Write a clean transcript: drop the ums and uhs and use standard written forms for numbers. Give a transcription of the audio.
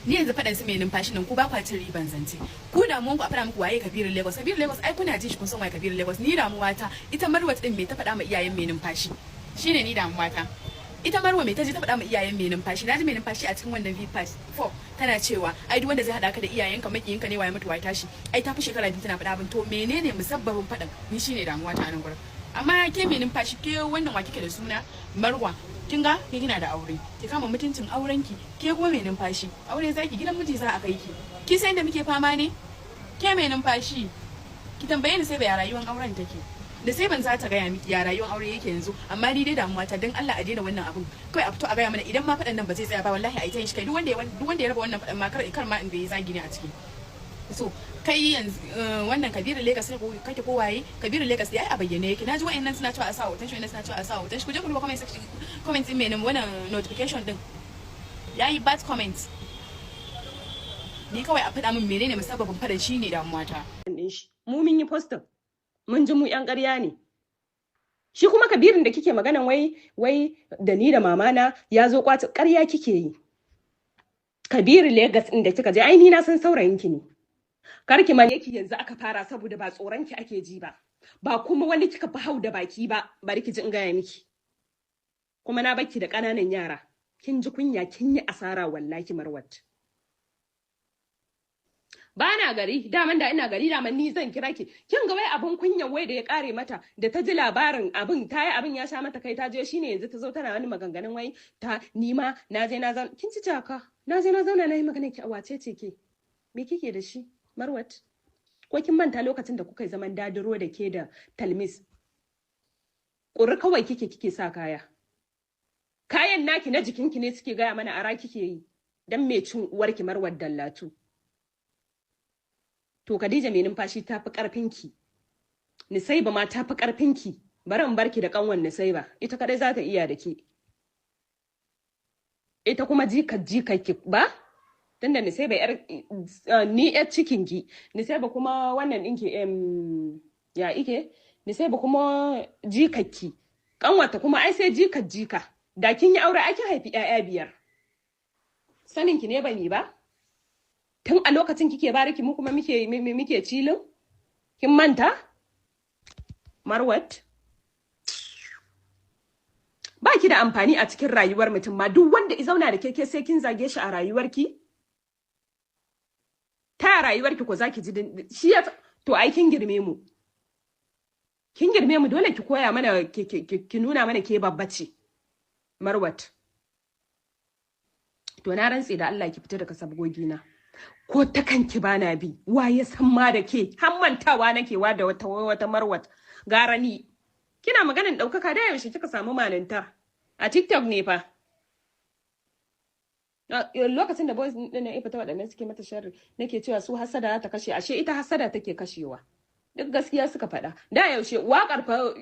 ni yanzu faɗan su mai numfashi nan ku ba kwa cin riban zance ku damuwan ku a faɗa muku waye Kabiru Lagos. Kabiru Lagos ai kuna ji shi kun san waye Kabiru Lagos. Ni damuwa ta ita Marwat din me ta faɗa ma iyayen mai numfashi shine ni damuwa ta. Ita Marwa me ta je ta faɗa ma iyayen mai numfashi. Naji mai numfashi a cikin wannan V-Pass 4 tana cewa ai duk wanda zai hada ka da iyayenka makiyinka ne waye mutuwa ya tashi. Ai ta fi shekara 2 tana faɗa abin to menene musabbabin faɗan ni shine damuwa ta nan gurin. Amma ke mai numfashi ke wannan wa kike da suna Marwa kin ga ke kina da aure ki kama mutuncin aurenki ke kuma mai numfashi aure zaki gidan miji za a kai ki sai da muke fama ne ke mai numfashi ki tambaye ni sai bai rayuwar auren take da sai ban za ta gaya miki ya rayuwar aure yake yanzu amma ni dai damuwa ta dan Allah a daina wannan abun kai a fito a gaya mana idan ma faɗan nan ba zai tsaya ba wallahi a yi ta yin shi kai duk wanda ya raba wannan faɗan ma kar ma in bai zagi ne a ciki so kai yanzu wannan Kabiru Lagos ne ko kake ko waye Kabiru Lagos dai ai a bayyane yake naji wayannan suna cewa a sa hoton shi wannan suna cewa a sa hoton shi ku je ku duba comment din me wannan notification din yayi bad comment ni kawai a faɗa min menene musabbabin faɗan shine damuwa ta mu mun yi posting mun ji mu yan ƙarya ne shi kuma Kabirun da kike maganan wai da ni da mamana ya zo kwata ƙarya kike yi Kabiru Lagos din da kika je ai ni na san saurayin ki ne karki man yake yanzu aka fara saboda ba tsoron ki ake ji ba kuma wani kika fi hau da baki ba bari ki ji in gaya miki kuma na baki da ƙananan yara kin ji kunya kin yi asara wallahi Marwat bana gari daman da ina gari daman ni zan kira ki kin ga wai abun kunyan wai da ya kare mata da ta ji labarin abin tayi abin ya sha mata kai ta je shine yanzu ta zo tana wani maganganun wai ta nima na je na zauna kin ci jaka na je na zauna na yi magana ki a wace ce ke me kike da shi Marwat ko kin manta lokacin da kuka yi zaman dadiro da ke da Talmis ƙuri kawai kike sa kayan naki na jikinki ne suke gaya mana ara kike yi dan me cin uwarki Marwat Dallatu to Khadija mai numfashi ta fi ƙarfinki Nisaiba ma ta fi ƙarfinki bari in barki da kanwan Nisaiba ita kadai za ta iya da ke ita kuma jikakki ba tunda Nisaiba ni yar cikin ki Nisaiba kuma wannan ɗinki ya ike Nisaiba kuma jikakki kanwata kuma ai sai jika da kin yi aure ake haifi 'ya'ya 5 sanin ki ne bani ba tun a lokacin kike bariki mu kuma muke cilin kin manta Marwat ba ki da amfani a cikin rayuwar mutum ma duk wanda i zauna da keke sai kin zage shi a rayuwarki ta rayuwarki ko zaki ji shi ya to ai kin girme mu dole ki koya mana ki nuna mana ke babba ce Marwat to na rantse da Allah ki fita daga sabgogi na ko ta kanki bana bi waye san ma da ke har mantawa nake wa da wata Marwat gara ni kina maganin daukaka da yaushe kika samu malinta a TikTok ne fa lokacin da boys din na ifata wadannan suke mata sharri nake cewa su hasada ta kashe ashe ita hasada take kashewa duk gaskiya suka faɗa da yaushe waƙar fa